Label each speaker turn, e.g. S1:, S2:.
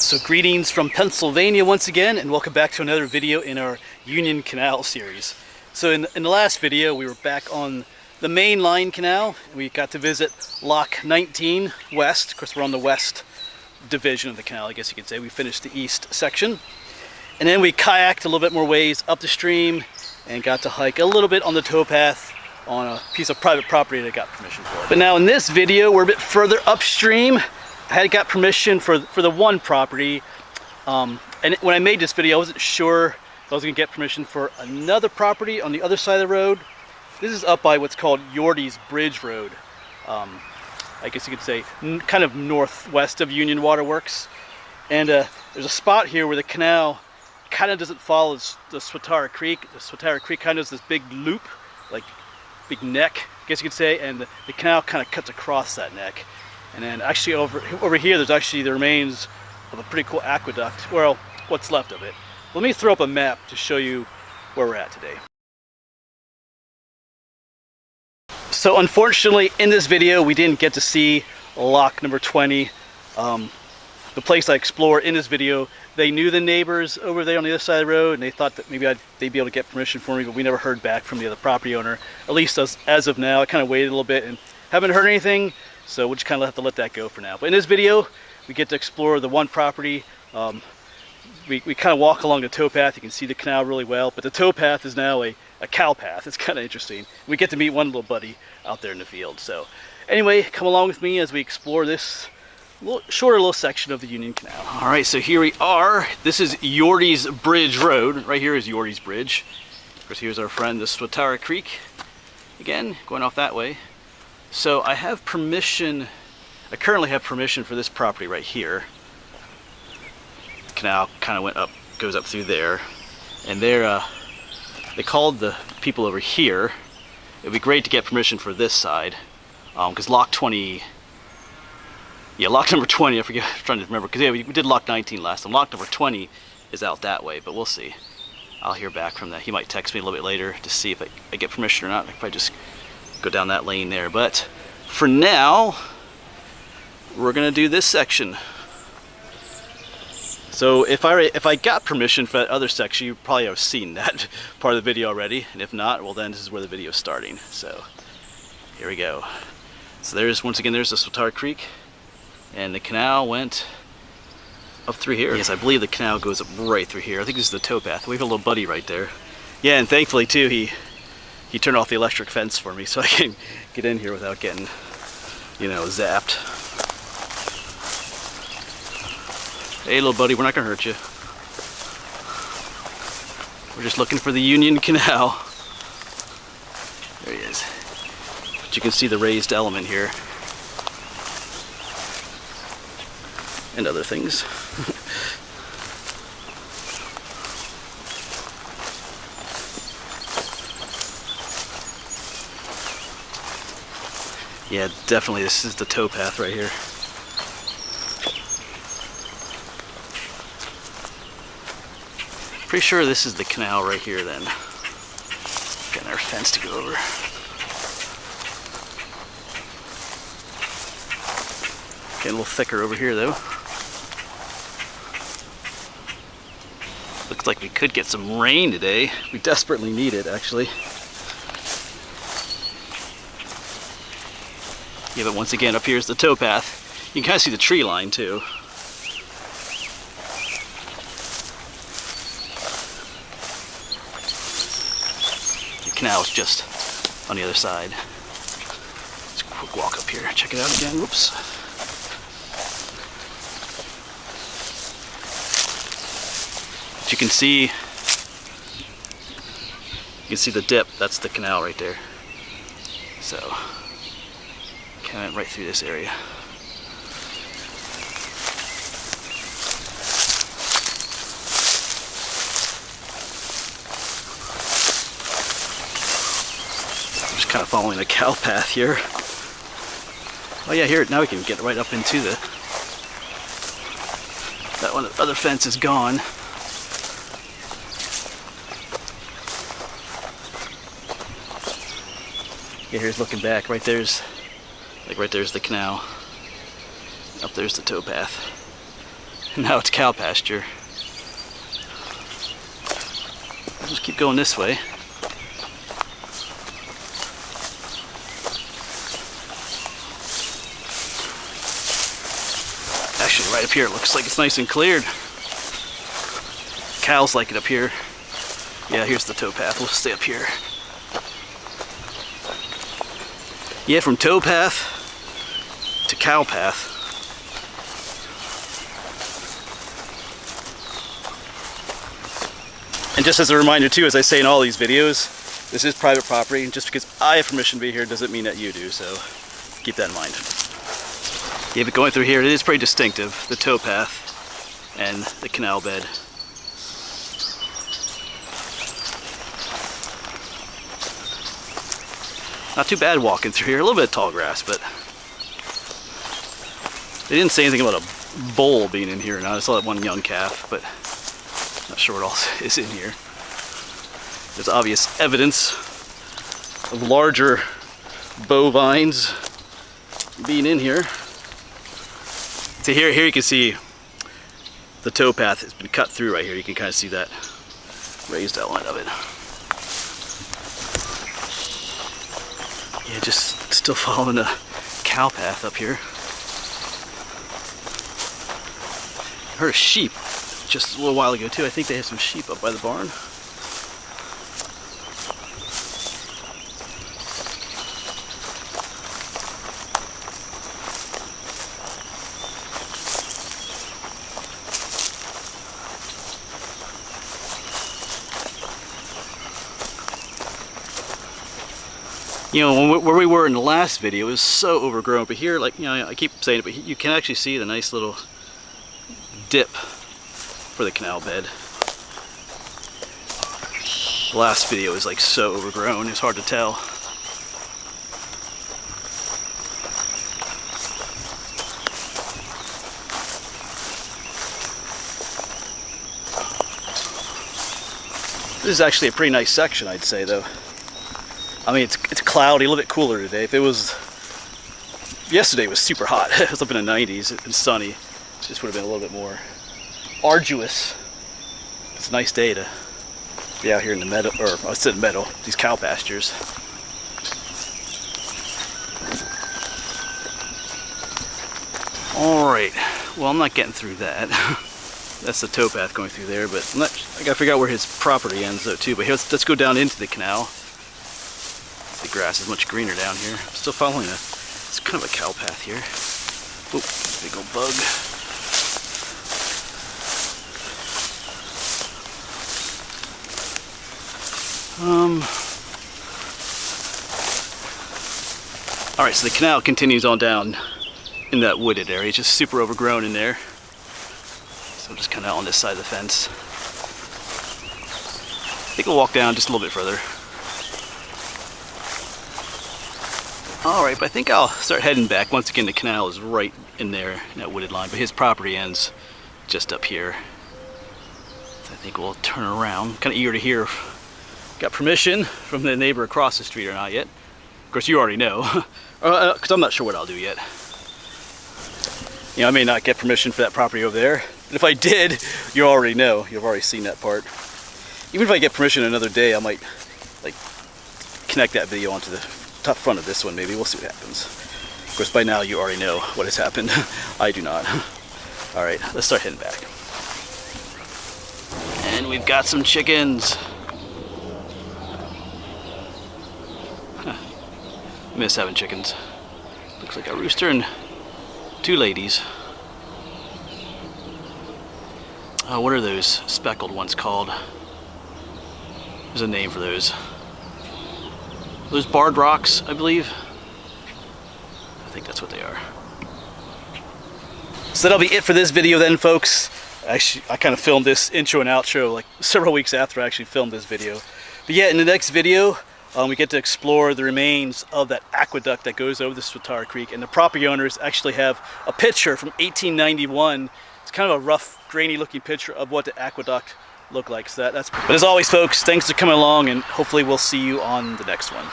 S1: So greetings from Pennsylvania once again, and welcome back to another video in our Union Canal series. So in the last video, we were back on the main line canal. We got to visit Lock 19 West. Of course, we're on the west division of the canal, I guess you could say. We finished the east section. And then we kayaked a little bit more ways up the stream and got to hike a little bit on the towpath on a piece of private property that I got permission for. But now in this video, we're a bit further upstream. I had got permission for the one property, and when I made this video, I wasn't sure if I was going to get permission for another property on the other side of the road. This is up by what's called Yordy's Bridge Road. I guess you could say kind of northwest of Union Waterworks. And there's a spot here where the canal kind of doesn't follow the Swatara Creek. The Swatara Creek kind of has this big loop, like big neck, I guess you could say, and the canal kind of cuts across that neck. And then actually over here, there's actually the remains of a pretty cool aqueduct. Well, what's left of it. Let me throw up a map to show you where we're at today. So unfortunately, in this video, we didn't get to see lock number 20. The place I explored in this video, they knew the neighbors over there on the other side of the road, and they thought that maybe they'd be able to get permission for me, but we never heard back from the other property owner, at least as of now. I kind of waited a little bit and haven't heard anything. So we'll just kind of have to let that go for now. But in this video, we get to explore the one property. We kind of walk along the towpath. You can see the canal really well, but the towpath is now a cow path. It's kind of interesting. We get to meet one little buddy out there in the field. So anyway, come along with me as we explore this shorter little section of the Union Canal. All right, so here we are. This is Yordy's Bridge Road. Right here is Yordy's Bridge. Of course, here's our friend, the Swatara Creek. Again, going off that way. So I have permission, I currently have permission for this property right here. The canal kind of goes up through there. And they called the people over here. It would be great to get permission for this side. Because lock 20, yeah, lock number 20, I forget, I'm trying to remember. Because yeah, we did lock 19 last time. Lock number 20 is out that way, but we'll see. I'll hear back from that. He might text me a little bit later to see if I get permission or not. I probably just go down that lane there, but for now we're gonna do this section. So if I got permission for that other section, you probably have seen that part of the video already, and if not, well then this is where the video is starting. So here we go. So there's, once again, there's the Swatara Creek, and the canal went up through here. Yes, I believe the canal goes up right through here. I think this is the towpath. We have a little buddy right there. Yeah, and thankfully too, he turned off the electric fence for me so I can get in here without getting, you know, zapped. Hey little buddy, we're not gonna hurt you. We're just looking for the Union Canal. There he is. But you can see the raised element here. And other things. Yeah, definitely this is the towpath right here. Pretty sure this is the canal right here then. Getting our fence to go over. Getting a little thicker over here though. Looks like we could get some rain today. We desperately need it actually. Yeah, but once again, up here is the towpath. You can kind of see the tree line too. The canal is just on the other side. Let's quick walk up here, check it out again. Whoops. But you can see the dip. That's the canal right there. So. Kind of right through this area. I'm just kind of following the cow path here. Oh yeah, here, now we can get right up into that one. The other fence is gone. Yeah, here's looking back. Right there's the canal. Up there's the towpath. Now it's cow pasture. We'll just keep going this way. Actually, right up here, it looks like it's nice and cleared. Cows like it up here. Yeah, here's the towpath. We'll stay up here. Yeah, from towpath to cow path. And just as a reminder too, as I say in all these videos, this is private property, and just because I have permission to be here doesn't mean that you do, so keep that in mind. Yeah, but going through here, it is pretty distinctive, the towpath and the canal bed. Not too bad walking through here, a little bit of tall grass, but they didn't say anything about a bull being in here. Now I saw that one young calf, but not sure what else is in here. There's obvious evidence of larger bovines being in here. So here you can see the towpath has been cut through right here. You can kind of see that raised outline of it. Yeah, just still following the cow path up here. I heard a sheep just a little while ago too. I think they have some sheep up by the barn. You know, where we were in the last video, it was so overgrown, but here, like, you know, I keep saying it, but you can actually see the nice little dip for the canal bed. The last video was like so overgrown, it's hard to tell. This is actually a pretty nice section, I'd say, though. I mean, it's cloudy, a little bit cooler today. If it was, yesterday was super hot. It was up in the 90s and sunny. This would have been a little bit more arduous. It's a nice day to be out here in the meadow, or I said meadow, these cow pastures. All right, well, I'm not getting through that. That's the towpath going through there, but I gotta figure out where his property ends though too. But here, let's go down into the canal. The grass is much greener down here. I'm still following it's kind of a cow path here. Oh, big old bug. All right, so the canal continues on down in that wooded area. It's just super overgrown in there. So I'm just kind of on this side of the fence. I think we'll walk down just a little bit further. Alright, but I think I'll start heading back. Once again, the canal is right in there, in that wooded line, but his property ends just up here. So I think we'll turn around. Kind of eager to hear if got permission from the neighbor across the street or not yet. Of course, you already know, because I'm not sure what I'll do yet. You know, I may not get permission for that property over there, but if I did, you already know. You've already seen that part. Even if I get permission another day, I might like connect that video onto the top front of this one, maybe. We'll see what happens. Of course, by now you already know what has happened. I do not. All right, let's start heading back. And we've got some chickens. Huh. Miss having chickens. Looks like a rooster and two ladies. What are those speckled ones called? There's a name for those. Those barred rocks, I believe. I think that's what they are. So that'll be it for this video then, folks. Actually, I kind of filmed this intro and outro like several weeks after I actually filmed this video. But yeah, in the next video, we get to explore the remains of that aqueduct that goes over the Swatara Creek, and the property owners actually have a picture from 1891. It's kind of a rough, grainy looking picture of what the aqueduct look like. So that's. But as always, folks, thanks for coming along, and hopefully we'll see you on the next one.